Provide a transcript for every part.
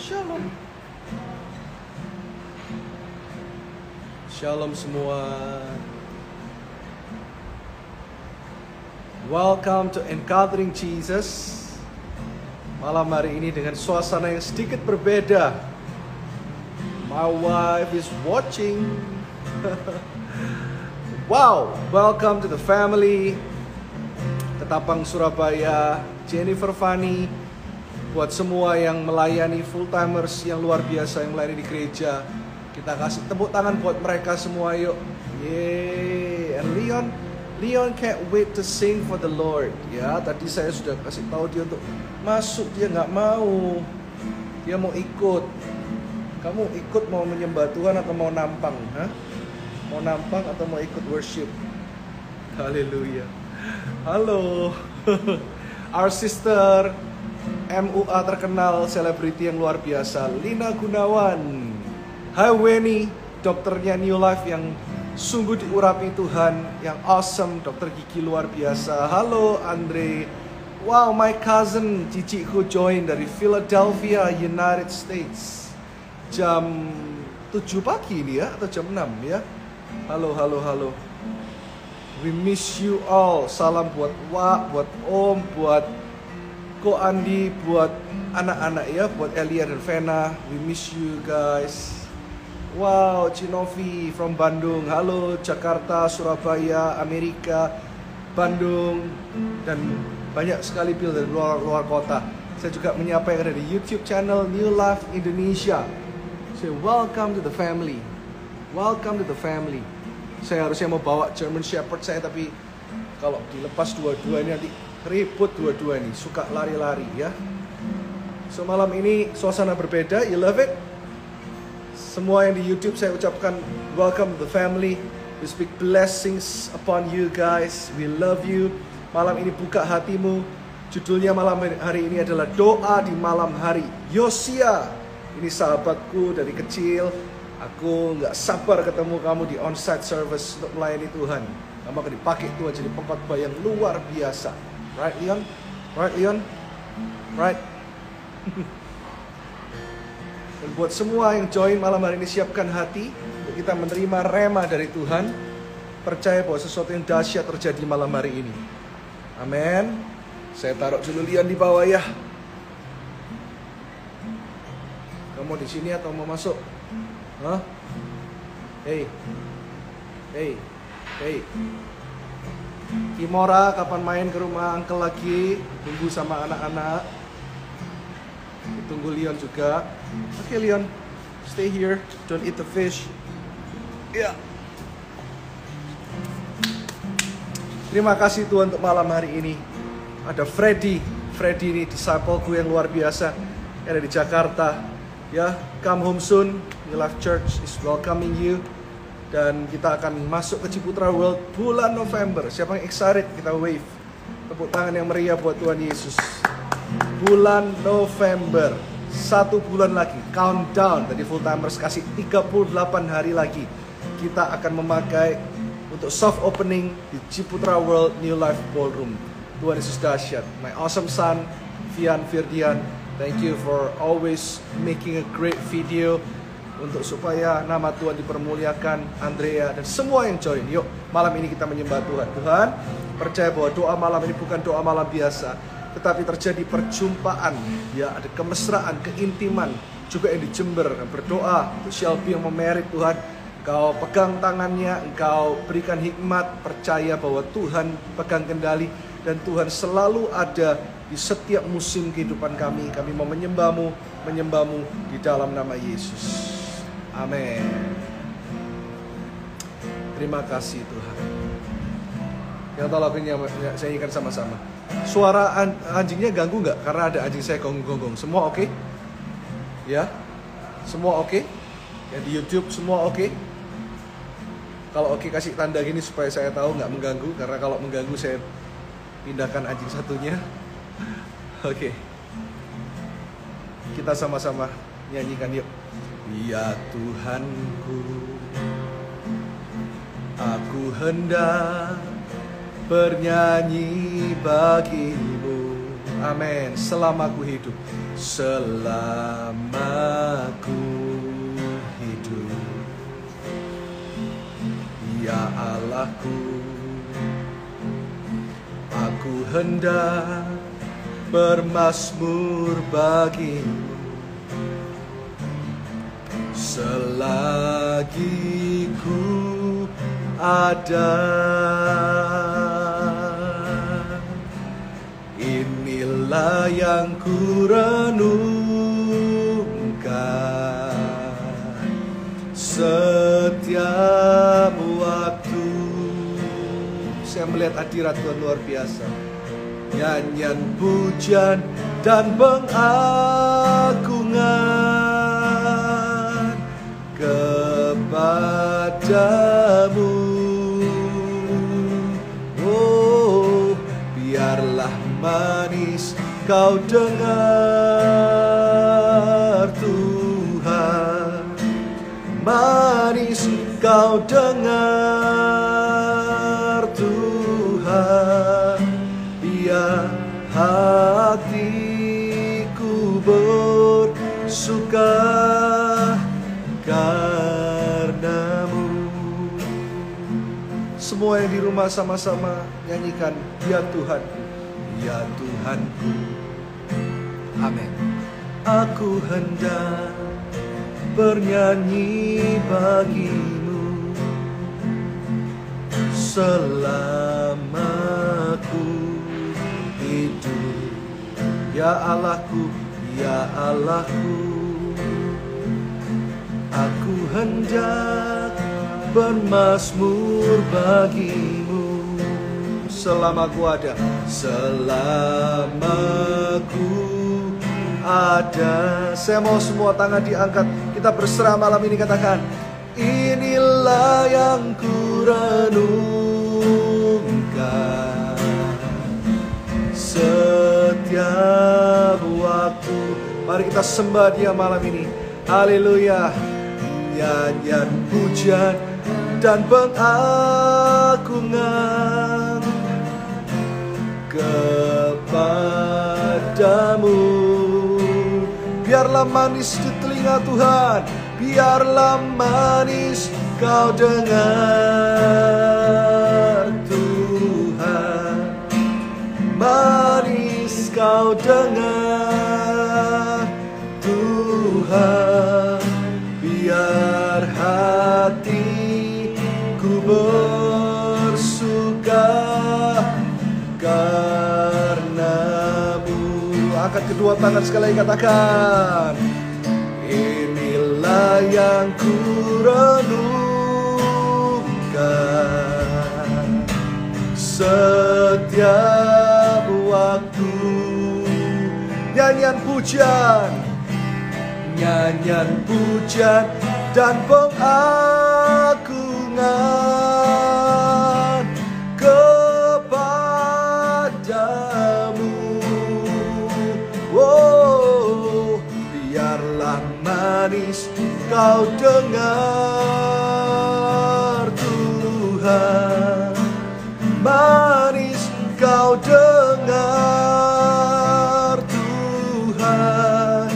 Shalom. Shalom semua. Welcome to Encountering Jesus. Malam hari ini dengan suasana yang sedikit berbeda. My wife is watching. Wow, welcome to the family. Ketapang Surabaya, Jennifer Fani. Buat semua yang melayani full timers yang luar biasa yang melayani di gereja, kita kasih tepuk tangan buat mereka semua yuk. Yeay. And Leon can't wait to sing for the Lord. Ya, tadi saya sudah kasih tahu dia untuk masuk, dia nggak mau. Dia mau ikut. Kamu ikut mau menyembah Tuhan atau mau nampang? Hah? Mau nampang atau mau ikut worship? Haleluya. Halo. Our sister MUA terkenal, selebriti yang luar biasa, Lina Gunawan. Hai Weni, dokternya New Life yang sungguh diurapi Tuhan, yang awesome, dokter gigi luar biasa. Halo Andre. Wow, my cousin ciciku join dari Philadelphia, United States. Jam 7 pagi ini ya, atau jam 6 ya. Halo. We miss you all. Salam buat Wak, buat Om, buat Ko Andi, buat anak-anak ya, buat Elia dan Vena. We miss you guys. Wow, Cinovi from Bandung. Halo Jakarta, Surabaya, Amerika, Bandung, dan banyak sekali pil dari luar kota. Saya juga menyapa yang ada di YouTube channel New Life Indonesia. So welcome to the family. Welcome to the family. Saya harusnya mau bawa German Shepherd saya, tapi kalau dilepas dua-dua ini nanti ribut dua-dua nih, suka lari-lari ya. So malam ini suasana berbeda, you love it? Semua yang di YouTube saya ucapkan welcome to the family. We speak blessings upon you guys. We love you. Malam ini buka hatimu. Judulnya malam hari ini adalah doa di malam hari. Yosia, ini sahabatku dari kecil. Aku nggak sabar ketemu kamu di onsite service untuk melayani Tuhan. Kamu akan dipakai Tuhan jadi pengkhotbah yang luar biasa. Right, Leon? Right, Leon? Right? Dan buat semua yang join malam hari ini, siapkan hati untuk kita menerima rema dari Tuhan. Percaya bahwa sesuatu yang dahsyat terjadi malam hari ini. Amin. Saya taruh dulu Leon di bawah ya. Kamu di sini atau mau masuk? Hah? Hey. Kimora, kapan main ke rumah Uncle lagi? Tunggu sama anak-anak. Tunggu Leon juga. Oke Leon, stay here. Don't eat the fish. Ya. Yeah. Terima kasih Tuhan untuk malam hari ini. Ada Freddy ini discipleku yang luar biasa yang ada di Jakarta. Ya, come home soon. New Life Church is welcoming you. Dan kita akan masuk ke Ciputra World bulan November. Siapa yang excited? Kita wave. Tepuk tangan yang meriah buat Tuhan Yesus. Bulan November. 1 bulan lagi. Countdown. Tadi full timers kasih 38 hari lagi. Kita akan memakai untuk soft opening di Ciputra World New Life Ballroom. Tuhan Yesus dahsyat. My awesome son, Vian Firdian. Thank you for always making a great video. Untuk supaya nama Tuhan dipermuliakan, Andrea dan semua yang join. Yuk, malam ini kita menyembah Tuhan. Tuhan, percaya bahwa doa malam ini bukan doa malam biasa, tetapi terjadi perjumpaan. Ya, ada kemesraan, keintiman juga yang di Jember. Berdoa untuk Shelby yang memerit Tuhan. Engkau pegang tangannya, Engkau berikan hikmat, percaya bahwa Tuhan pegang kendali dan Tuhan selalu ada di setiap musim kehidupan kami. Kami mau menyembah-Mu di dalam nama Yesus. Amin. Terima kasih Tuhan. Yang tahu lagunya saya nyanyikan sama-sama. Suara anjingnya ganggu nggak? Karena ada anjing saya gonggong-gonggong. Semua oke? Ya? Semua oke? Yang di YouTube semua oke? Kalau oke kasih tanda gini supaya saya tahu nggak mengganggu. Karena kalau mengganggu saya pindahkan anjing satunya. Oke. Kita sama-sama nyanyikan yuk. Ya Tuhanku, aku hendak bernyanyi bagimu. Amin. Selama aku hidup, selama ku hidup. Ya Allahku, aku hendak bermazmur bagimu selagi ku ada. Inilah yang ku renungkan setiap waktu. Saya melihat hadirat Tuhan luar biasa. Nyanyian pujian dan pengagungan kepadamu. Oh, biarlah manis kau dengar Tuhan, manis kau dengar Tuhan. Biar hatiku bersuka karenamu. Semua yang di rumah sama-sama nyanyikan, ya Tuhanku, ya Tuhanku. Amin. Aku hendak bernyanyi bagimu selama ku hidup. Ya Allahku, ya Allahku, aku hendak bermazmur bagimu selama ku ada, selama ku ada. Saya mau semua tangan diangkat, kita berserah malam ini, katakan, inilah yang ku renungkan setiap waktu. Mari kita sembah Dia malam ini. Haleluya. Nyanyian pujian dan pengagungan kepadamu. Biarlah manis di telinga Tuhan, biarlah manis kau dengar Tuhan, manis kau dengar Tuhan. Biar hatiku bersuka karenamu. Angkat kedua tangan sekali lagi, katakan, inilah yang ku renungkan setiap waktu. Nyanyian pujian, nyanyian pujian dan pengagungan kepadamu. Oh, biarlah manis kau dengar Tuhan, manis kau dengar Tuhan.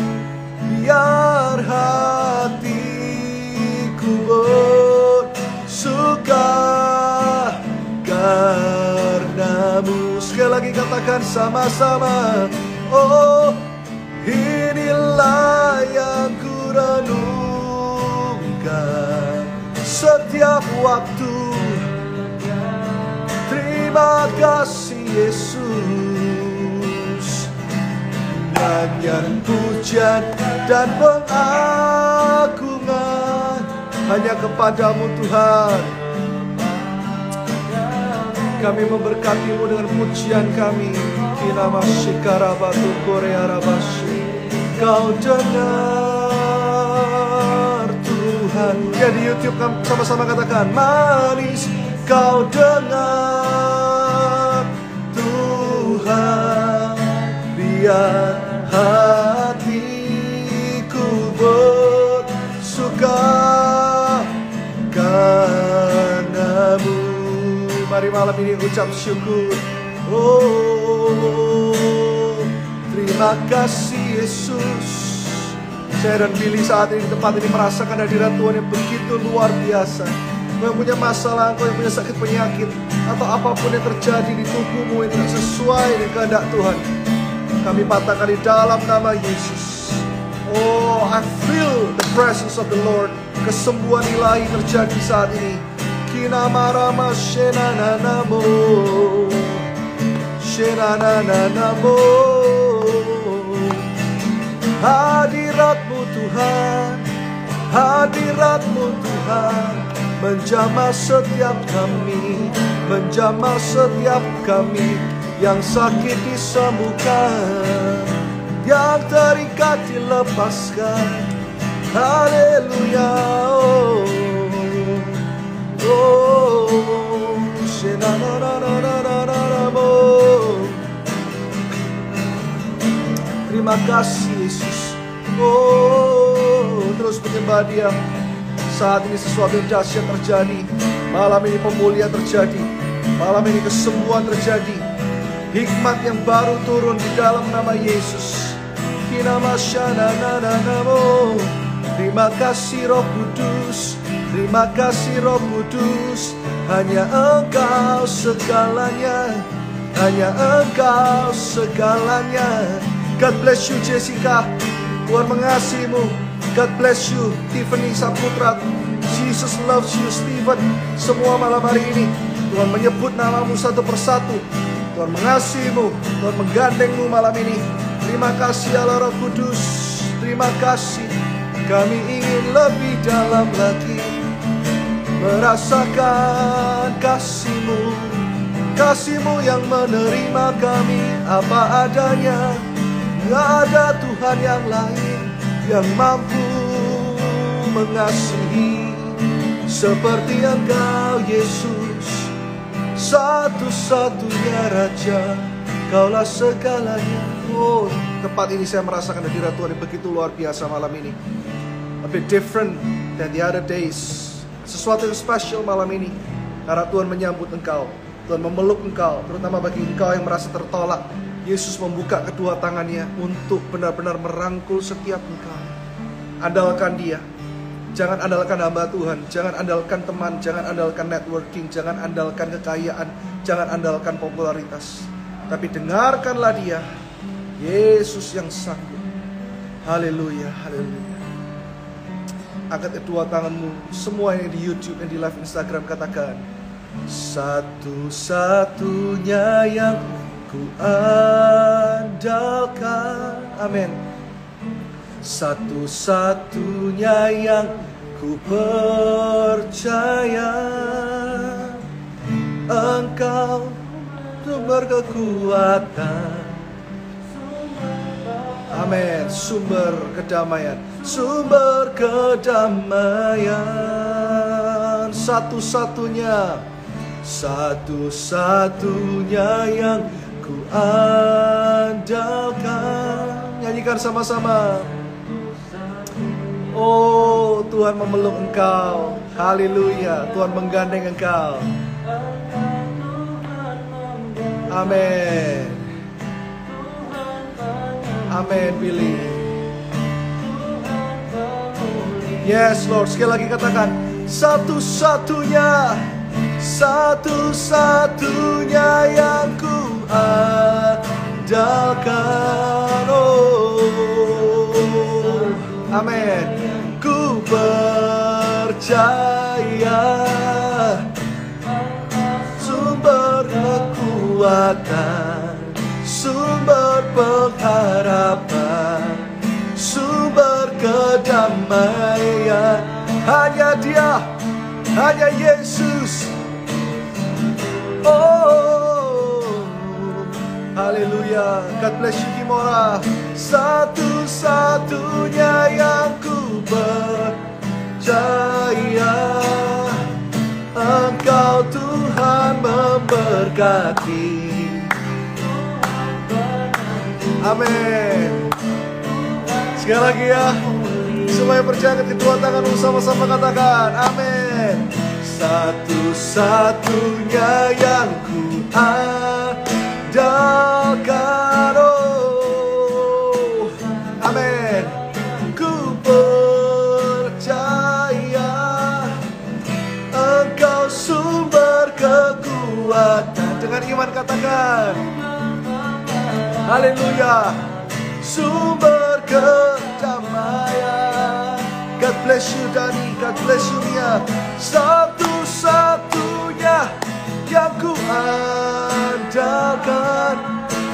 Biar hatiku bersuka karenamu. Sekali lagi katakan sama-sama, oh, inilah yang ku renungkan setiap waktu. Terima kasih Yesus. Nyanyian pujian dan pengagungan hanya kepadamu Tuhan. Kami memberkati-Mu dengan pujian kami. Kinamasyikarabatul Korea Rabashi. Kau dengar Tuhan. Ya, di YouTube sama-sama katakan, manis kau dengar Tuhan. Biar hatiku bersuka karenamu. Mari malam ini ucap syukur. Oh, terima kasih Yesus. Saya dan Billy saat ini di tempat ini merasakan hadirat Tuhan yang begitu luar biasa. Kau yang punya masalah, kau yang punya sakit penyakit, atau apapun yang terjadi di tubuhmu yang tidak sesuai dengan kehendak Tuhan, kami patahkan di dalam nama Yesus. Oh, I feel the presence of the Lord. Kesembuhan ilahi terjadi saat ini. Kinamarama shenanamo, shenanamo. Hadirat-Mu Tuhan, hadirat-Mu Tuhan, menjamah setiap kami, menjamah setiap kami. Yang sakit disembuhkan, yang terikat dilepaskan. Haleluya. Oh, oh, terima kasih Yesus. Oh, terus menyembah Dia. Saat ini sesuatu yang dahsyat terjadi. Malam ini pemulihan terjadi. Malam ini kesembuhan terjadi. Hikmat yang baru turun di dalam nama Yesus. Terima kasih Roh Kudus, terima kasih Roh Kudus. Hanya Engkau segalanya, hanya Engkau segalanya. God bless you Jessica, Tuhan mengasihimu. God bless you Tiffany Saputra. Jesus loves you Stephen. Semua malam hari ini Tuhan menyebut namamu satu persatu. Tuhan mengasihimu, Tuhan menggandengmu malam ini. Terima kasih Allah Roh Kudus, terima kasih. Kami ingin lebih dalam lagi merasakan kasih-Mu, kasih-Mu yang menerima kami apa adanya. Gak ada Tuhan yang lain yang mampu mengasihi seperti Engkau Yesus. Satu-satunya Raja, Kaulah segalanya. Oh, tempat ini saya merasakan hadirat Tuhan yang begitu luar biasa malam ini. A bit different than the other days. Sesuatu yang spesial malam ini, karena Tuhan menyambut engkau, Tuhan memeluk engkau, terutama bagi engkau yang merasa tertolak. Yesus membuka kedua tangannya untuk benar-benar merangkul setiap engkau. Andalkan Dia. Jangan andalkan hamba Tuhan, jangan andalkan teman, jangan andalkan networking, jangan andalkan kekayaan, jangan andalkan popularitas. Tapi dengarkanlah Dia, Yesus yang sanggup. Haleluya, haleluya. Angkat kedua tanganmu, semua yang di YouTube, yang di live Instagram, katakan, satu-satunya yang ku andalkan. Amin. Satu-satunya yang ku percaya, Engkau sumber kekuatan. Amin. Sumber kedamaian, sumber kedamaian. Satu-satunya, satu-satunya yang ku andalkan. Nyanyikan sama-sama. Oh, Tuhan memeluk engkau. Haleluya. Tuhan menggandeng engkau. Amin. Amin, Billy. Yes, Lord. Sekali lagi katakan, satu-satunya, satu-satunya yang ku andalkan. Oh, amin. Ku percaya sumber kekuatan, sumber pengharapan, sumber kedamaian. Hanya Dia, hanya Yesus. Oh, haleluya. God bless you Kimora. Satu-satunya yang ku percaya, Engkau Tuhan memberkati. Amin. Sekali lagi ya, semua yang percaya kedua tangan sama-sama katakan amin. Satu-satunya yang ku andalkan. Oh, Dengan iman katakan. Haleluya. Sumber kedamaian. God bless you Dani, God bless you Mia. Satu-satunya yang ku andalkan,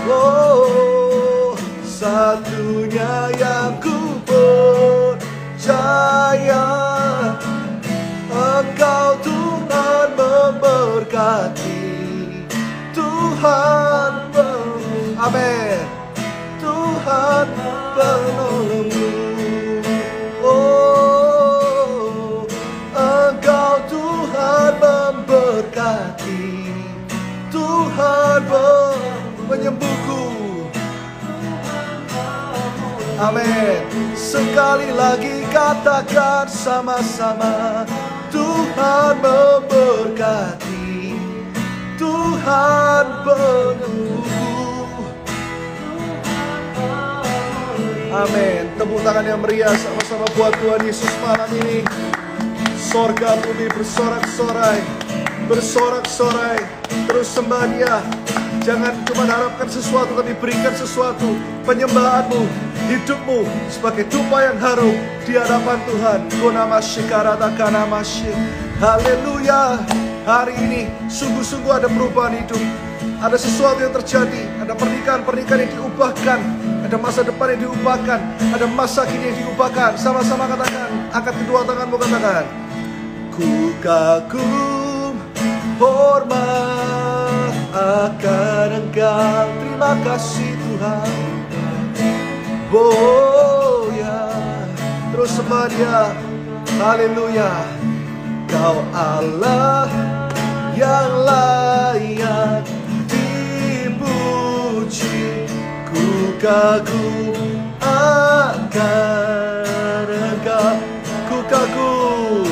oh, satunya yang ku percaya. Engkau Tuhan memberkati, Tuhan amin, Tuhan penolongmu. Oh, Engkau Tuhan memberkati, Tuhan penyembuhku. Amin. Sekali lagi katakan sama-sama, Tuhan memberkati, Tuhan penyembuhku. Amin. Tepuk tangan yang meriah sama-sama buat Tuhan Yesus malam ini. Sorga bumi bersorak-sorai, bersorak-sorai. Terus sembah Dia. Jangan cuma harapkan sesuatu, tapi berikan sesuatu. Penyembahanmu, hidupmu sebagai tumpah yang harum di hadapan Tuhan. Haleluya. Hari ini sungguh-sungguh ada perubahan hidup. Ada sesuatu yang terjadi. Ada pernikahan-pernikahan yang diubahkan. Ada masa depan yang diubahkan. Ada masa kini yang diubahkan. Sama-sama katakan. Angkat kedua tanganmu, katakan. Ku kagum, hormat akan Engkau. Terima kasih Tuhan. Oh ya. Terus sembah Dia. Haleluya. Kau Allah yang layak dipuji. Ku kagum akan Engkau. Ku kagum,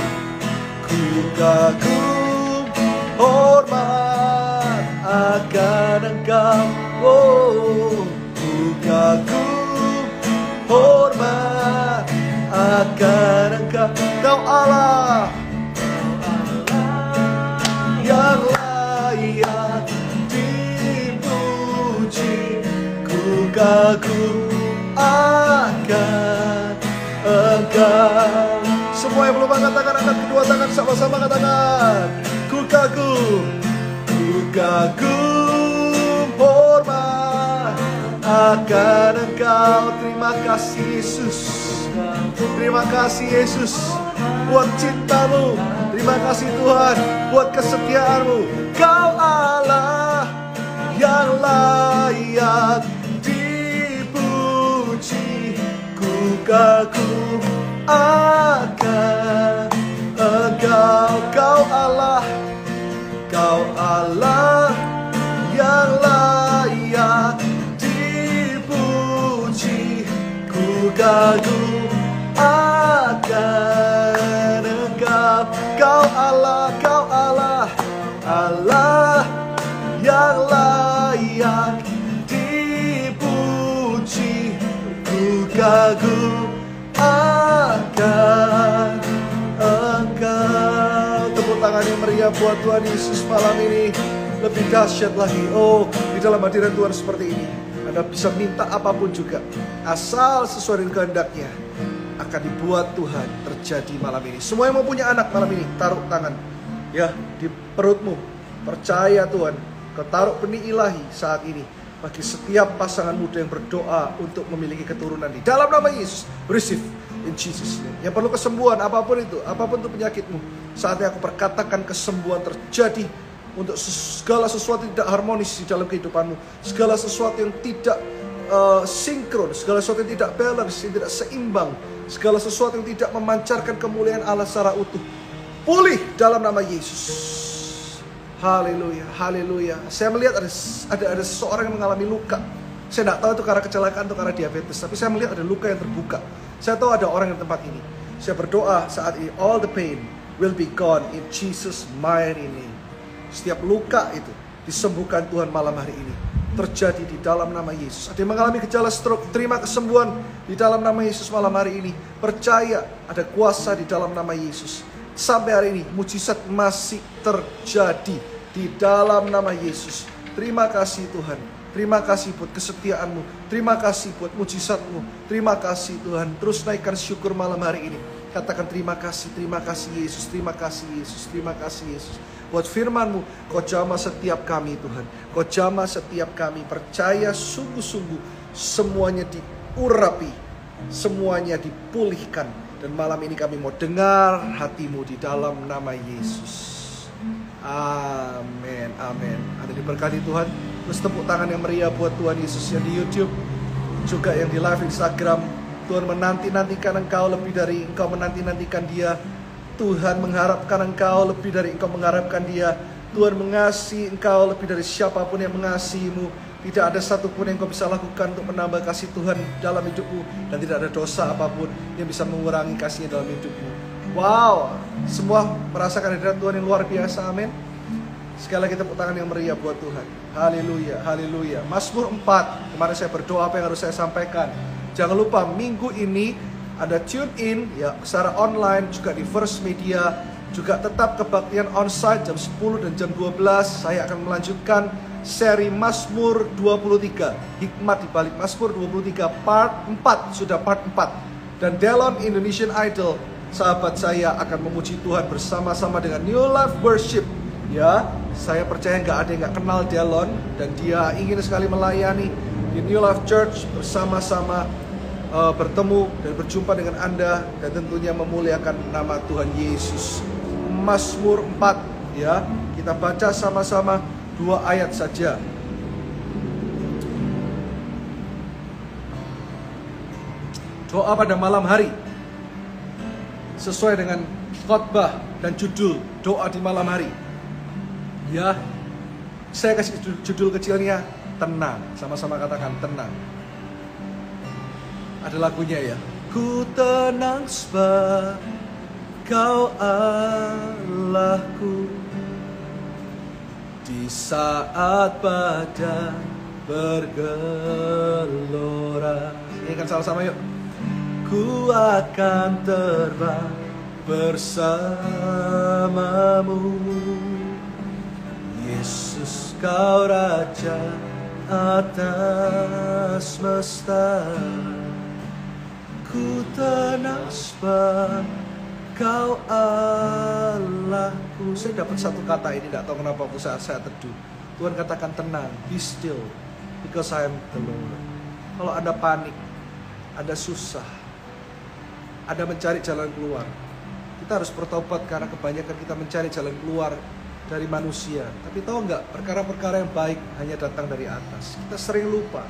ku kagum, hormat akan Engkau. Oh, ku kagum, hormat akan Engkau. Kau Allah yang layak dipuji. Ku kagum akan Engkau. Semua yang belum katakan, angkat kedua tangan sama-sama katakan. Ku kagum, hormat akan Engkau. Terima kasih Yesus. Terima kasih Yesus buat cintamu. Terima kasih Tuhan buat kesetiaanmu. Kau Allah yang layak dipuji. Ku kagum akan Engkau. Kau Allah, Kau Allah yang layak dipuji. Ku kagum akan Engkau. Kau Allah, Kau Allah, Allah yang layak dipuji. Ku kagum akan Engkau. Tepuk tangan yang meriah buat Tuhan Yesus malam ini. Lebih dahsyat lagi. Oh, di dalam hadirat Tuhan seperti ini, Anda bisa minta apapun juga, asal sesuai dengan kehendaknya, akan dibuat Tuhan terjadi malam ini. Semua yang mau punya anak malam ini, taruh tangan ya di perutmu. Percaya Tuhan, kau taruh benih ilahi saat ini bagi setiap pasangan muda yang berdoa untuk memiliki keturunan di dalam nama Yesus. Receive in Jesus name. Yang perlu kesembuhan apapun itu penyakitmu, saatnya aku perkatakan kesembuhan terjadi untuk segala sesuatu yang tidak harmonis di dalam kehidupanmu, segala sesuatu yang tidak sinkron, segala sesuatu yang tidak balance, yang tidak seimbang, segala sesuatu yang tidak memancarkan kemuliaan Allah secara utuh, pulih dalam nama Yesus. Haleluya, haleluya. Saya melihat ada seseorang yang mengalami luka. Saya tidak tahu itu karena kecelakaan atau karena diabetes, tapi saya melihat ada luka yang terbuka. Saya tahu ada orang di tempat ini. Saya berdoa saat ini, all the pain will be gone in Jesus' mighty name. Setiap luka itu disembuhkan Tuhan malam hari ini. Terjadi di dalam nama Yesus. Ada yang mengalami gejala stroke, terima kesembuhan di dalam nama Yesus malam hari ini. Percaya ada kuasa di dalam nama Yesus. Sampai hari ini mujizat masih terjadi di dalam nama Yesus. Terima kasih Tuhan. Terima kasih buat kesetiaan-Mu. Terima kasih buat mujizat-Mu. Terima kasih Tuhan. Terus naikkan syukur malam hari ini. Katakan terima kasih Yesus, terima kasih Yesus, terima kasih Yesus. Buat firman-Mu, Kau jamah setiap kami Tuhan. Kau jamah setiap kami. Percaya sungguh-sungguh semuanya diurapi, semuanya dipulihkan. Dan malam ini kami mau dengar hati-Mu di dalam nama Yesus. Amin, amin. Ada diberkati Tuhan. Terus tepuk tangan yang meriah buat Tuhan Yesus yang di YouTube, juga yang di live Instagram. Tuhan menanti-nantikan engkau lebih dari engkau menanti-nantikan Dia. Tuhan mengharapkan engkau lebih dari engkau mengharapkan Dia. Tuhan mengasihi engkau lebih dari siapapun yang mengasihimu. Tidak ada satupun yang kau bisa lakukan untuk menambah kasih Tuhan dalam hidupmu. Dan tidak ada dosa apapun yang bisa mengurangi kasihnya dalam hidupmu. Wow, semua merasakan hadirat Tuhan yang luar biasa, amin. Sekali lagi tepuk tangan yang meriah buat Tuhan. Haleluya, haleluya. Mazmur 4, kemarin saya berdoa, apa yang harus saya sampaikan. Jangan lupa minggu ini ada tune in ya secara online, juga di First Media. Juga tetap kebaktian onsite jam 10 dan jam 12. Saya akan melanjutkan seri Mazmur 23. Hikmat di balik Mazmur 23 part 4, sudah part 4. Dan Delon Indonesian Idol, sahabat saya akan memuji Tuhan bersama-sama dengan New Life Worship. Ya, saya percaya nggak ada yang nggak kenal Delon, dan dia ingin sekali melayani di New Life Church bersama-sama bertemu dan berjumpa dengan Anda, dan tentunya memuliakan nama Tuhan Yesus. Mazmur 4 ya, kita baca sama-sama 2 ayat saja. Doa pada malam hari sesuai dengan khotbah dan judul doa di malam hari. Ya, saya kasih judul kecilnya tenang. Sama-sama katakan tenang. Ada lagunya ya. Ku tenang sebab Kau Allahku, di saat badai bergelora. Ini kan sama-sama yuk. Ku akan terbang bersamamu, Yesus Kau Raja atas semesta. Ku tenang sebab Kau Allahku. Saya dapat satu kata ini, tidak tahu kenapa saat saya teduh. Tuhan katakan tenang, be still, because I am the Lord. Kalau ada panik, ada susah, ada mencari jalan keluar, kita harus bertobat karena kebanyakan kita mencari jalan keluar dari manusia. Tapi tahu nggak, perkara-perkara yang baik hanya datang dari atas. Kita sering lupa.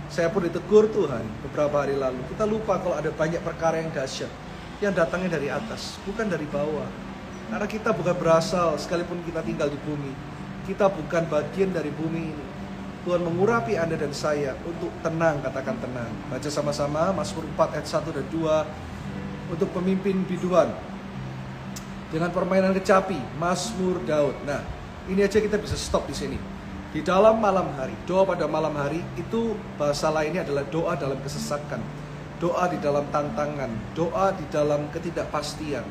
Saya pun ditegur Tuhan beberapa hari lalu. Kita lupa kalau ada banyak perkara yang dahsyat yang datangnya dari atas, bukan dari bawah. Karena kita bukan berasal, sekalipun kita tinggal di bumi, kita bukan bagian dari bumi ini. Tuhan mengurapi Anda dan saya untuk tenang, katakan tenang. Baca sama-sama Mazmur 4 ayat 1 dan 2 untuk pemimpin biduan. Dengan permainan kecapi, Mazmur Daud. Nah, ini aja kita bisa stop di sini. Di dalam malam hari, doa pada malam hari itu bahasa lainnya adalah doa dalam kesesakan. Doa di dalam tantangan, doa di dalam ketidakpastian,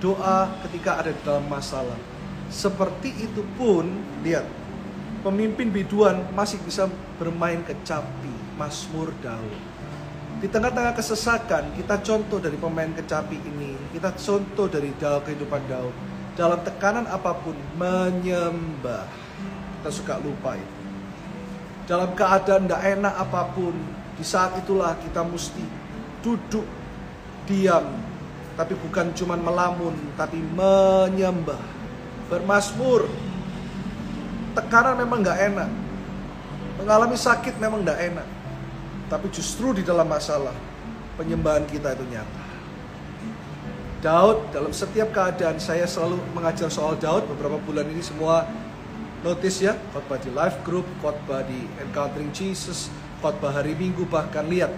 doa ketika ada di dalam masalah. Seperti itu pun, lihat, pemimpin biduan masih bisa bermain kecapi, Mazmur Daud. Di tengah-tengah kesesakan, kita contoh dari pemain kecapi ini, kita contoh dari kehidupan Daud. Dalam tekanan apapun, menyembah. Kita suka lupa itu. Dalam keadaan tidak enak apapun, di saat itulah kita mesti duduk diam, tapi bukan cuma melamun, tapi menyembah, bermazmur. Tekanan memang gak enak, mengalami sakit memang gak enak, tapi justru di dalam masalah, penyembahan kita itu nyata. Daud dalam setiap keadaan, saya selalu mengajar soal Daud beberapa bulan ini, semua notice ya, khotbah di live group, khotbah di Encountering Jesus, khotbah hari Minggu, bahkan lihat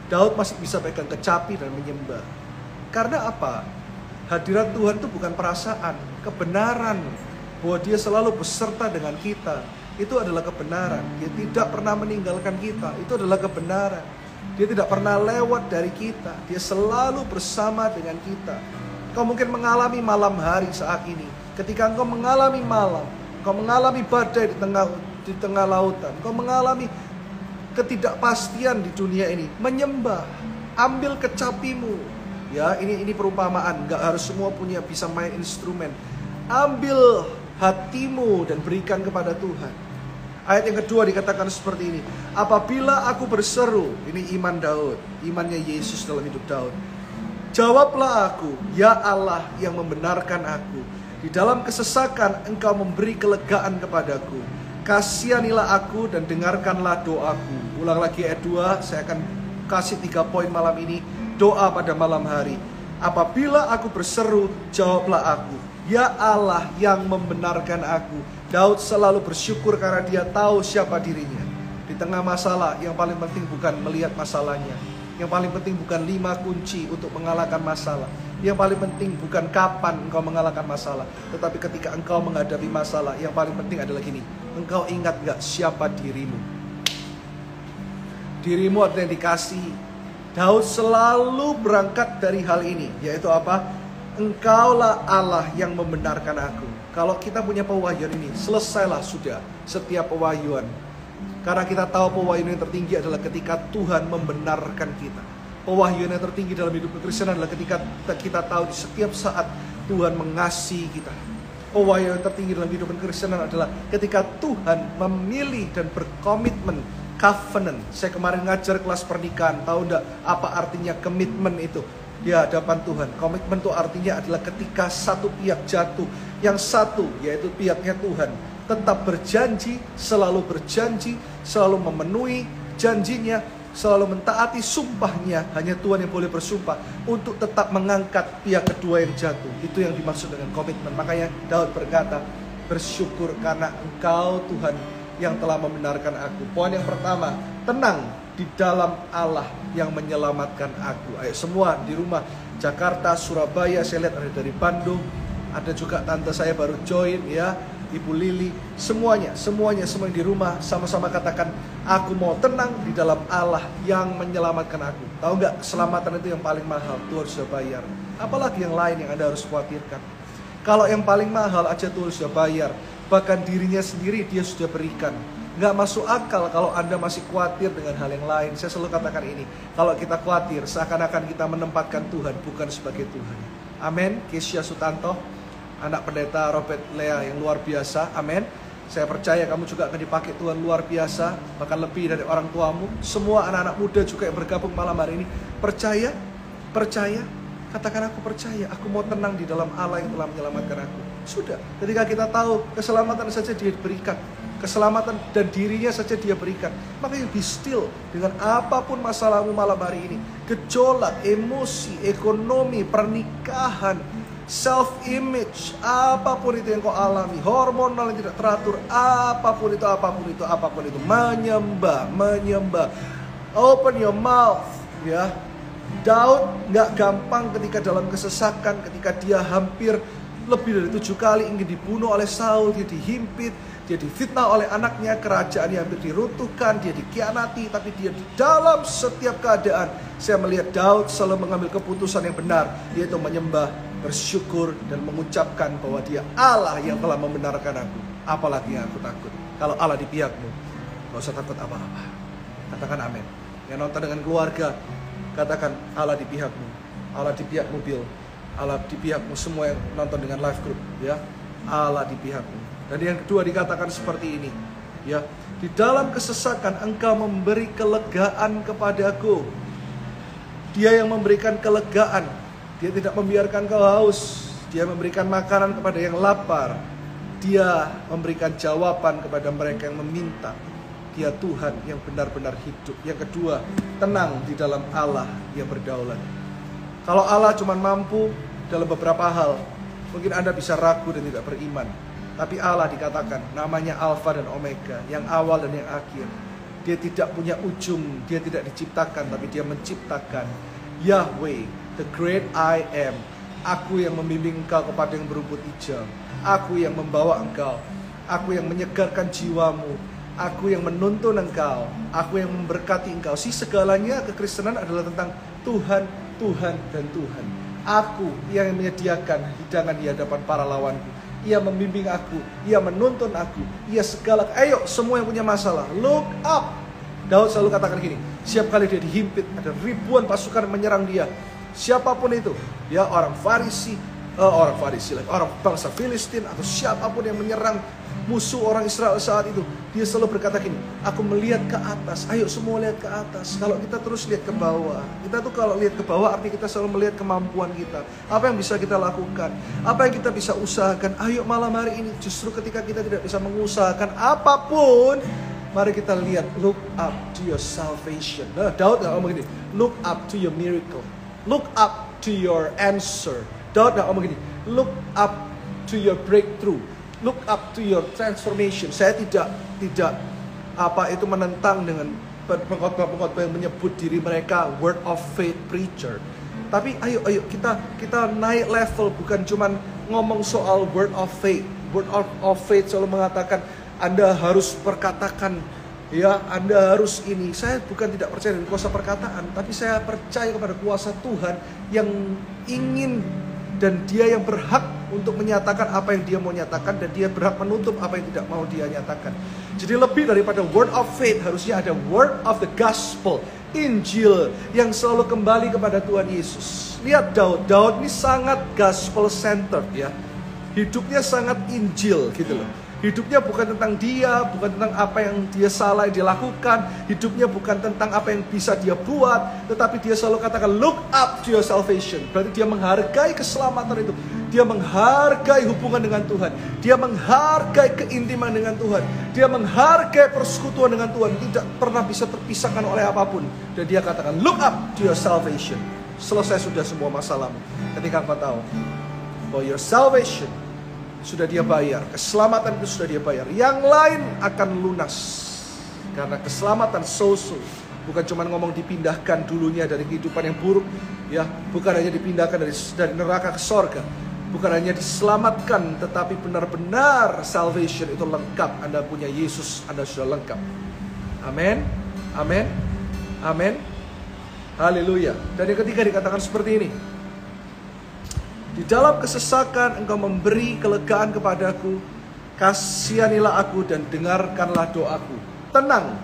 Daud masih bisa pegang kecapi dan menyembah. Karena apa? Hadirat Tuhan itu bukan perasaan, kebenaran bahwa Dia selalu beserta dengan kita. Itu adalah kebenaran. Dia tidak pernah meninggalkan kita. Itu adalah kebenaran. Dia tidak pernah lewat dari kita. Dia selalu bersama dengan kita. Kau mungkin mengalami malam hari saat ini. Ketika engkau mengalami malam, kau mengalami badai di di tengah lautan. Engkau mengalami ketidakpastian di dunia ini. Menyembah, ambil kecapimu. Ya, ini perumpamaan. Nggak harus semua bisa main instrumen. Ambil hatimu dan berikan kepada Tuhan. Ayat yang kedua dikatakan seperti ini. Apabila aku berseru, ini iman Daud, imannya Yesus dalam hidup Daud. Jawablah aku, ya Allah yang membenarkan aku. Di dalam kesesakan engkau memberi kelegaan kepadaku. Kasihanilah aku dan dengarkanlah doaku. Ulang lagi ayat 2, saya akan kasih 3 poin malam ini. Doa pada malam hari. Apabila aku berseru, jawablah aku. Ya Allah yang membenarkan aku. Daud selalu bersyukur karena dia tahu siapa dirinya. Di tengah masalah, yang paling penting bukan melihat masalahnya. Yang paling penting bukan 5 kunci untuk mengalahkan masalah. Yang paling penting bukan kapan engkau mengalahkan masalah. Tetapi ketika engkau menghadapi masalah, yang paling penting adalah gini. Engkau ingat gak siapa dirimu? Dirimu adalah yang dikasihi. Daud selalu berangkat dari hal ini. Yaitu apa? Engkaulah Allah yang membenarkan aku. Kalau kita punya pewahyuan ini, selesailah sudah setiap pewahyuan. Karena kita tahu pewahyuan yang tertinggi adalah ketika Tuhan membenarkan kita. Pewahyuan yang tertinggi dalam hidup kekristenan adalah ketika kita tahu di setiap saat Tuhan mengasihi kita. Pewahyuan yang tertinggi dalam hidup kekristenan adalah ketika Tuhan memilih dan berkomitmen, covenant. Saya kemarin ngajar kelas pernikahan, tahu enggak apa artinya komitmen itu? Di hadapan Tuhan. Komitmen itu artinya adalah ketika satu pihak jatuh, yang satu yaitu pihaknya Tuhan tetap berjanji, selalu memenuhi janjinya, selalu mentaati sumpahnya. Hanya Tuhan yang boleh bersumpah untuk tetap mengangkat pihak kedua yang jatuh. Itu yang dimaksud dengan komitmen. Makanya Daud berkata, bersyukur karena Engkau Tuhan yang telah membenarkan aku. Poin yang pertama, tenang di dalam Allah yang menyelamatkan aku. Ayo semua di rumah, Jakarta, Surabaya, saya lihat ada dari Bandung, ada juga tante saya baru join ya, Ibu Lili, semuanya di rumah sama-sama katakan, aku mau tenang di dalam Allah yang menyelamatkan aku. Tahu nggak, keselamatan itu yang paling mahal, Tuhan sudah bayar. Apalagi yang lain yang Anda harus khawatirkan. Kalau yang paling mahal aja Tuhan sudah bayar, bahkan dirinya sendiri dia sudah berikan. Nggak masuk akal kalau Anda masih khawatir dengan hal yang lain. Saya selalu katakan ini, kalau kita khawatir seakan-akan kita menempatkan Tuhan bukan sebagai Tuhan. Amin. Kesia Sutanto, anak pendeta Robert Lea yang luar biasa. Amin. Saya percaya kamu juga akan dipakai Tuhan luar biasa, bahkan lebih dari orang tuamu. Semua anak-anak muda juga yang bergabung malam hari ini, percaya, katakan aku percaya, aku mau tenang di dalam Allah yang telah menyelamatkan aku. Sudah, ketika kita tahu keselamatan saja dia berikan, keselamatan dan dirinya saja dia berikan, maka be still dengan apapun masalahmu malam hari ini. Gejolak, emosi, ekonomi, pernikahan, self-image, apapun itu yang kau alami, hormonal yang tidak teratur, apapun itu, menyembah, open your mouth, ya. Daud nggak gampang ketika dalam kesesakan, ketika dia hampir lebih dari 7 kali ingin dibunuh oleh Saul, dia dihimpit, dia difitnah oleh anaknya, kerajaan yang hampir diruntuhkan, dia dikhianati, tapi dia di dalam setiap keadaan, saya melihat Daud selalu mengambil keputusan yang benar, yaitu menyembah, bersyukur, dan mengucapkan bahwa dia Allah yang telah membenarkan aku. Apalagi yang aku takut. Kalau Allah di pihakmu, gak usah takut apa-apa. Katakan amin. Yang nonton dengan keluarga, katakan Allah di pihakmu, Allah di pihak mobil, Allah di pihakmu. Semua yang nonton dengan live group, ya, Allah di pihakmu. Dan yang kedua dikatakan seperti ini, ya, di dalam kesesakan engkau memberi kelegaan kepadaku. Dia yang memberikan kelegaan, dia tidak membiarkan kau haus, dia memberikan makanan kepada yang lapar, dia memberikan jawaban kepada mereka yang meminta. Dia Tuhan yang benar-benar hidup. Yang kedua, tenang di dalam Allah yang berdaulat. Kalau Allah cuma mampu dalam beberapa hal, mungkin Anda bisa ragu dan tidak beriman. Tapi Allah dikatakan namanya Alfa dan Omega, yang awal dan yang akhir. Dia tidak punya ujung, dia tidak diciptakan, tapi dia menciptakan. Yahweh, the great I am. Aku yang membimbing engkau kepada yang berumput hijau. Aku yang membawa engkau. Aku yang menyegarkan jiwamu. Aku yang menuntun engkau, aku yang memberkati engkau. Si segalanya kekristenan adalah tentang Tuhan, Tuhan, dan Tuhan. Aku yang menyediakan hidangan di hadapan para lawanku. Ia membimbing aku, Ia menuntun aku, Ia segala. Ayo semua yang punya masalah, look up. Daud selalu katakan gini, setiap kali dia dihimpit, ada ribuan pasukan menyerang dia. Siapapun itu, ya orang Farisi lagi, orang bangsa Filistin atau siapapun yang menyerang musuh orang Israel saat itu, dia selalu berkata gini, aku melihat ke atas. Ayo semua lihat ke atas. Kalau kita terus lihat ke bawah, kita tuh kalau lihat ke bawah artinya kita selalu melihat kemampuan kita, apa yang bisa kita lakukan, apa yang kita bisa usahakan. Ayo malam hari ini, justru ketika kita tidak bisa mengusahakan apapun, mari kita lihat, look up to your salvation. Nah, Daud gak ngomong gini, look up to your miracle, look up to your answer. Daud gak ngomong gini, look up to your breakthrough, look up to your transformation. Saya tidak menentang dengan pengkhotbah-pengkhotbah yang menyebut diri mereka word of faith preacher. Tapi ayo kita naik level, bukan cuman ngomong soal word of faith. Word of faith selalu mengatakan Anda harus perkatakan, ya, Anda harus ini. Saya bukan tidak percaya dengan kuasa perkataan, tapi saya percaya kepada kuasa Tuhan yang ingin dan dia yang berhak untuk menyatakan apa yang dia mau nyatakan, dan dia berhak menutup apa yang tidak mau dia nyatakan. Jadi lebih daripada word of faith, harusnya ada word of the gospel, Injil yang selalu kembali kepada Tuhan Yesus. Lihat Daud ini sangat gospel centered, ya. Hidupnya sangat Injil gitu loh. Hidupnya bukan tentang dia, bukan tentang apa yang dia salah yang dia lakukan. Hidupnya bukan tentang apa yang bisa dia buat, tetapi dia selalu katakan look up to your salvation. Berarti dia menghargai keselamatan itu. Dia menghargai hubungan dengan Tuhan. Dia menghargai keintiman dengan Tuhan. Dia menghargai persekutuan dengan Tuhan. Tidak pernah bisa terpisahkan oleh apapun. Dan dia katakan look up to your salvation. Selesai sudah semua masalahmu. Ketika engkau tahu bahwa your salvation sudah dia bayar, keselamatan itu sudah dia bayar, yang lain akan lunas. Karena keselamatan so-so, bukan cuma ngomong dipindahkan dulunya dari kehidupan yang buruk, ya, bukan hanya dipindahkan dari neraka ke sorga, bukan hanya diselamatkan, tetapi benar-benar salvation itu lengkap. Anda punya Yesus, Anda sudah lengkap. Amin, amin, amin, haleluya. Dan yang ketiga dikatakan seperti ini, di dalam kesesakan engkau memberi kelegaan kepadaku, kasihanilah aku dan dengarkanlah doaku. Tenang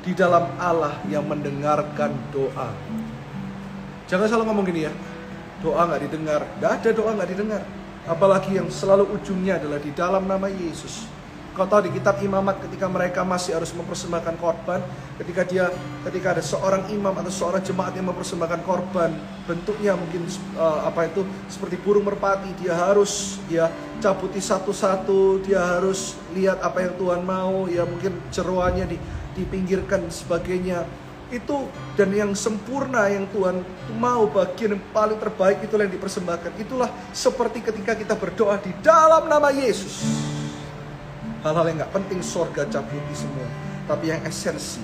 di dalam Allah yang mendengarkan doa. Jangan selalu ngomong gini ya, doa gak didengar. Gak ada doa gak didengar. Apalagi yang selalu ujungnya adalah di dalam nama Yesus. Kau tahu di kitab imamat ketika mereka masih harus mempersembahkan korban, ketika ada seorang imam atau seorang jemaat yang mempersembahkan korban, bentuknya mungkin seperti burung merpati, dia harus cabuti satu-satu, dia harus lihat apa yang Tuhan mau, ya mungkin jeroannya dipinggirkan sebagainya. Itu dan yang sempurna yang Tuhan mau, bagian yang paling terbaik itulah yang dipersembahkan. Itulah seperti ketika kita berdoa di dalam nama Yesus. Hal-hal yang gak penting sorga cabuti semua, tapi yang esensi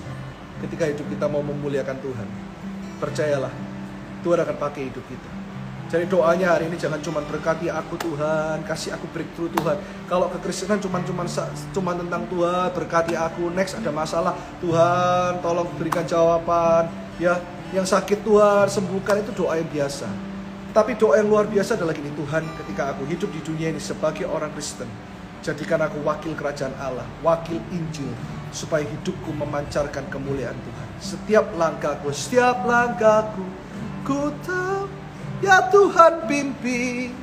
ketika hidup kita mau memuliakan Tuhan, percayalah Tuhan akan pakai hidup kita. Jadi doanya hari ini jangan cuma berkati aku Tuhan, kasih aku breakthrough Tuhan. Kalau kekristenan cuma tentang Tuhan berkati aku, next ada masalah Tuhan tolong berikan jawaban, ya, yang sakit Tuhan sembuhkan, itu doa yang biasa. Tapi doa yang luar biasa adalah gini, Tuhan ketika aku hidup di dunia ini sebagai orang Kristen, jadikan aku wakil kerajaan Allah, wakil Injil, supaya hidupku memancarkan kemuliaan Tuhan. Setiap langkahku, ku tahu, ya Tuhan pimpin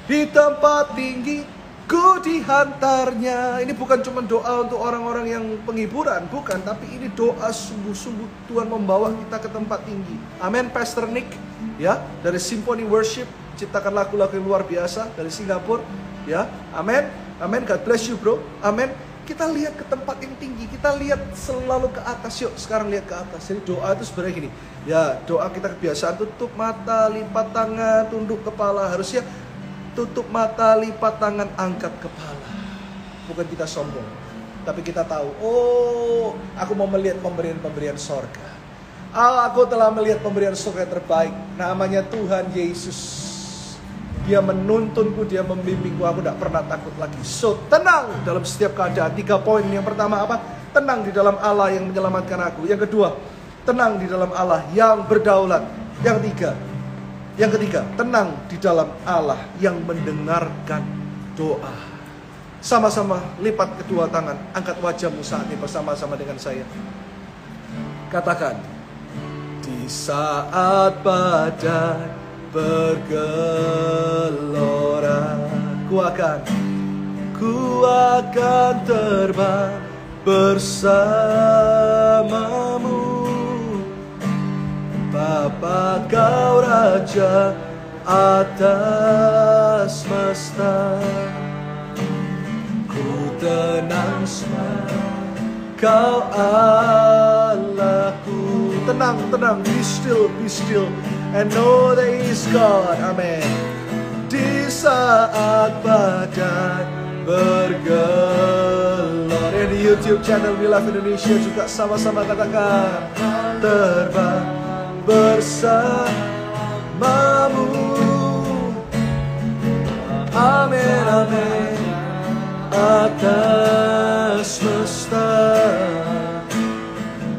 di tempat tinggi, ku dihantarnya. Ini bukan cuma doa untuk orang-orang yang penghiburan, bukan, tapi ini doa sungguh-sungguh Tuhan membawa kita ke tempat tinggi. Amin, Pastor Nick, ya, dari Symphony Worship, ciptakan lagu-lagu yang luar biasa dari Singapura, ya, amin. Amin, God bless you bro, amin. Kita lihat ke tempat yang tinggi, kita lihat selalu ke atas. Yuk sekarang lihat ke atas. Jadi doa itu sebenarnya gini, ya, doa kita kebiasaan tutup mata, lipat tangan, tunduk kepala. Harusnya tutup mata, lipat tangan, angkat kepala. Bukan kita sombong, tapi kita tahu, oh aku mau melihat pemberian-pemberian sorga. Aku telah melihat pemberian sorga yang terbaik, namanya Tuhan Yesus. Dia menuntunku, dia membimbingku, aku tidak pernah takut lagi. So, tenang dalam setiap keadaan. 3 poin. Yang pertama apa? Tenang di dalam Allah yang menyelamatkan aku. Yang kedua, tenang di dalam Allah yang berdaulat. Yang ketiga, tenang di dalam Allah yang mendengarkan doa. Sama-sama lipat kedua tangan, angkat wajahmu saat ini bersama-sama dengan saya. Katakan, di saat badai bergelora, ku akan terbang bersamamu. Bapa, Kau Raja atas semesta. Ku tenang semua, Kau Allahku. Tenang, be still, and know that He is God. Amin. Di saat badai bergelora. Di YouTube channel We Love Indonesia juga sama-sama katakan, terbang bersamamu. Amin, amin. Atas semesta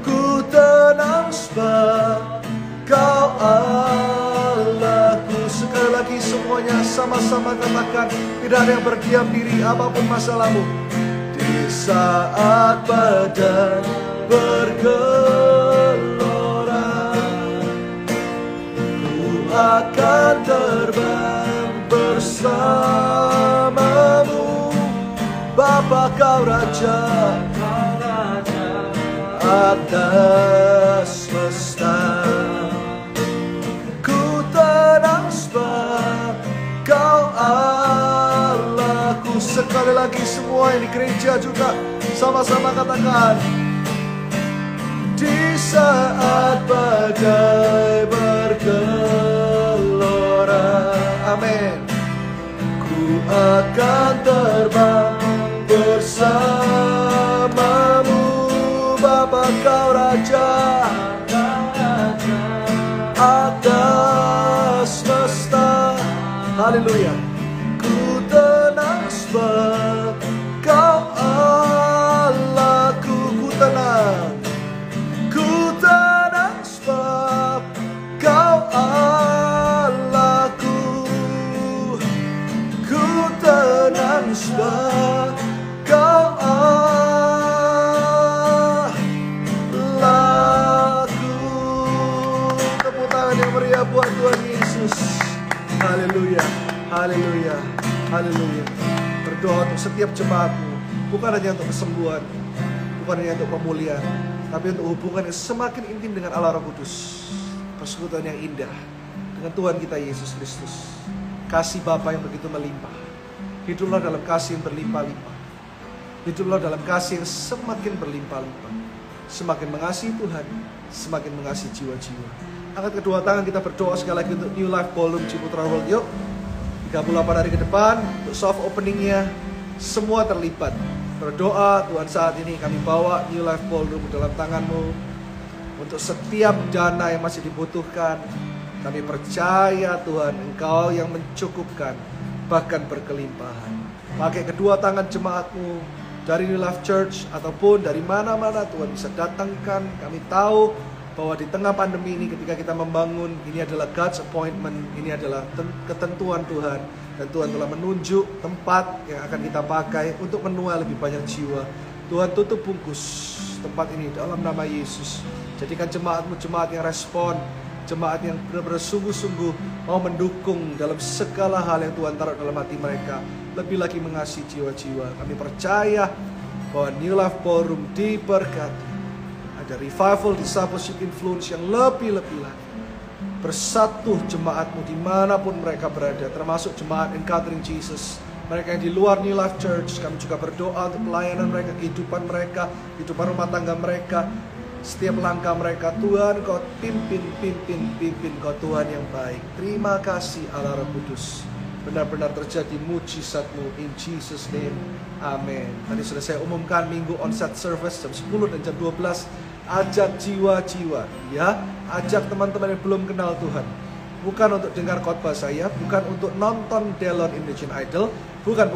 ku tenang sebab Kau Allahku. Sekali lagi semuanya sama-sama katakan, tidak ada yang berdiam diri apapun masalahmu. Di saat badai bergelora, ku akan terbang bersamamu. Bapa, Kau Raja atas semesta. Ku tenang sebab Kau Allahku. Sekali lagi semua yang di gereja juga sama-sama katakan, di saat badai bergelora, amin, ku akan terbang bersamamu. Bapa, Kau Raja atas semesta. Haleluya. Ku tenang sebab Kau Allahku. Ku tenang sebab Kau Allahku. Ku tenang sebab Kau Allahku. Tepuk tangan yang meriah buat Tuhan Yesus. Haleluya, haleluya, haleluya. Berdoa untuk setiap jemaatmu, bukan hanya untuk kesembuhan, bukan hanya untuk pemulihan, tapi untuk hubungan yang semakin intim dengan Allah Roh Kudus. Persekutuan yang indah dengan Tuhan kita Yesus Kristus. Kasih Bapa yang begitu melimpah. Hiduplah dalam kasih yang berlimpah-limpah. Hiduplah dalam kasih yang semakin berlimpah-limpah. Semakin mengasihi Tuhan, semakin mengasihi jiwa-jiwa. Angkat kedua tangan, kita berdoa sekali lagi untuk New Life Ballroom Ciputra World. Yuk, 38 hari ke depan untuk soft openingnya, semua terlibat. Berdoa, Tuhan, saat ini kami bawa New Life Ballroom dalam tangan-Mu. Untuk setiap dana yang masih dibutuhkan, kami percaya Tuhan, Engkau yang mencukupkan, bahkan berkelimpahan. Pakai kedua tangan jemaat-Mu dari New Life Church ataupun dari mana-mana Tuhan bisa datangkan. Kami tahu bahwa di tengah pandemi ini, ketika kita membangun, ini adalah God's appointment, ini adalah ketentuan Tuhan, dan Tuhan telah menunjuk tempat yang akan kita pakai untuk menuai lebih banyak jiwa. Tuhan, tutup bungkus tempat ini dalam nama Yesus. Jadikan jemaat-Mu jemaat yang respon, jemaat yang benar-benar sungguh-sungguh mau mendukung dalam segala hal yang Tuhan taruh dalam hati mereka, lebih lagi mengasihi jiwa-jiwa. Kami percaya bahwa New Life Ballroom diberkati. Ada revival, discipleship, influence yang lebih-lebih lagi. Bersatu jemaat-Mu dimanapun mereka berada, termasuk jemaat Encountering Jesus. Mereka yang di luar New Life Church, kami juga berdoa untuk pelayanan mereka, kehidupan mereka, kehidupan rumah tangga mereka. Setiap langkah mereka, Tuhan, Kau pimpin Kau Tuhan yang baik. Terima kasih Allah Roh Kudus. Benar-benar terjadi mujizat-Mu in Jesus name. Amin. Tadi sudah saya umumkan minggu onsite service jam 10 dan jam 12. Ajak jiwa-jiwa, ya. Ajak teman-teman yang belum kenal Tuhan. Bukan untuk dengar khotbah saya, bukan untuk nonton Delon Indonesian Idol, bukan,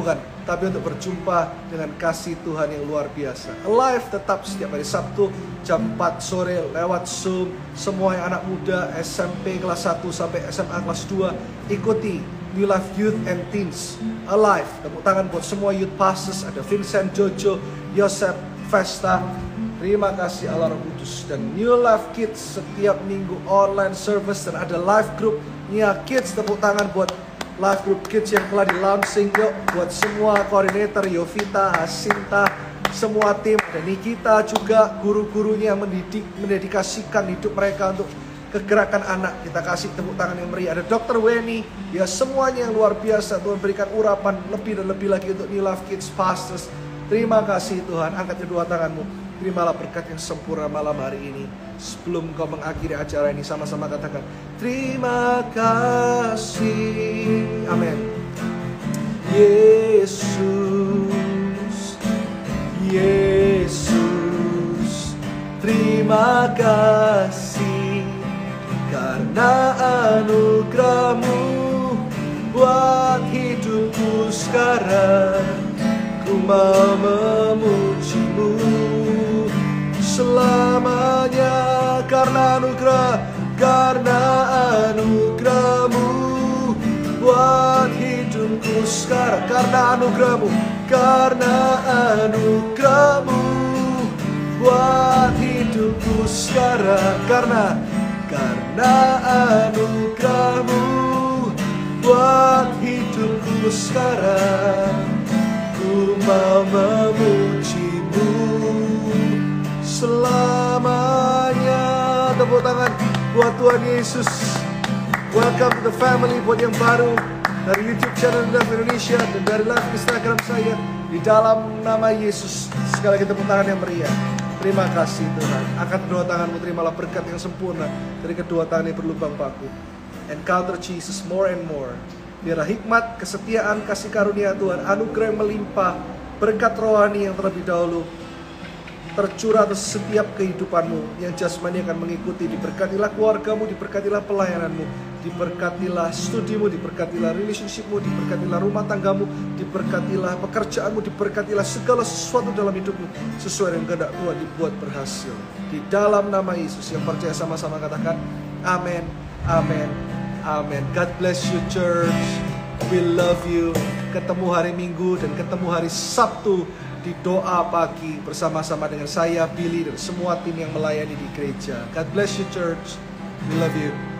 tapi untuk berjumpa dengan kasih Tuhan yang luar biasa. Live tetap setiap hari Sabtu jam 4 sore lewat Zoom. Semua yang anak muda SMP kelas 1 sampai SMA kelas 2 ikuti New Life Youth and Teens Alive. Tepuk tangan buat semua youth pastors, ada Vincent, Jojo, Yosef, Vesta. Terima kasih Allah Roh Kudus. Dan New Life Kids setiap minggu online service, dan ada live group Nia Kids. Tepuk tangan buat live group kids yang telah di launching. Yuk, buat semua koordinator, Yovita, Hasinta, semua tim, dan Nikita juga, guru-gurunya yang mendedikasikan hidup mereka untuk kegerakan anak. Kita kasih tepuk tangan yang meriah. Ada Dr. Weni, ya semuanya yang luar biasa. Tuhan berikan urapan lebih dan lebih lagi untuk New Life Kids Pastors. Terima kasih Tuhan. Angkat kedua tanganmu, terimalah berkat yang sempurna malam hari ini. Sebelum kau mengakhiri acara ini, sama-sama katakan terima kasih. Amin. Yesus, Yesus, terima kasih karena anugerah-Mu buat hidupku sekarang. Ku mau memuji-Mu selamanya karena anugerah-Mu buat hidupku sekarang. Karena anugerah-Mu buat hidupku sekarang. Karena anugerah-Mu buat hidupku sekarang. Ku mau memuji-Mu selamanya. Tepuk tangan buat Tuhan Yesus. Welcome to the family buat yang baru dari YouTube channel Live Indonesia dan dari live Instagram saya. Di dalam nama Yesus, sekali lagi tepuk tangan yang meriah. Terima kasih Tuhan. Angkat kedua tanganmu, terimalah berkat yang sempurna dari kedua tangan yang berlubang paku. Encounter Jesus more and more. Biarlah hikmat, kesetiaan, kasih karunia Tuhan, anugerah yang melimpah, berkat rohani yang terlebih dahulu tercurah atas setiap kehidupanmu. Yang jasmani akan mengikuti. Diberkatilah keluargamu, diberkatilah pelayananmu, diberkatilah studimu, diberkatilah relationshipmu, diberkatilah rumah tanggamu, diberkatilah pekerjaanmu, diberkatilah segala sesuatu dalam hidupmu sesuai dengan kehendak Tuhan dibuat berhasil. Di dalam nama Yesus, yang percaya sama-sama katakan amin, amin, amin. God bless you church. We love you. Ketemu hari Minggu dan ketemu hari Sabtu di doa pagi bersama-sama dengan saya, Billy, dan semua tim yang melayani di gereja. God bless you church. We love you.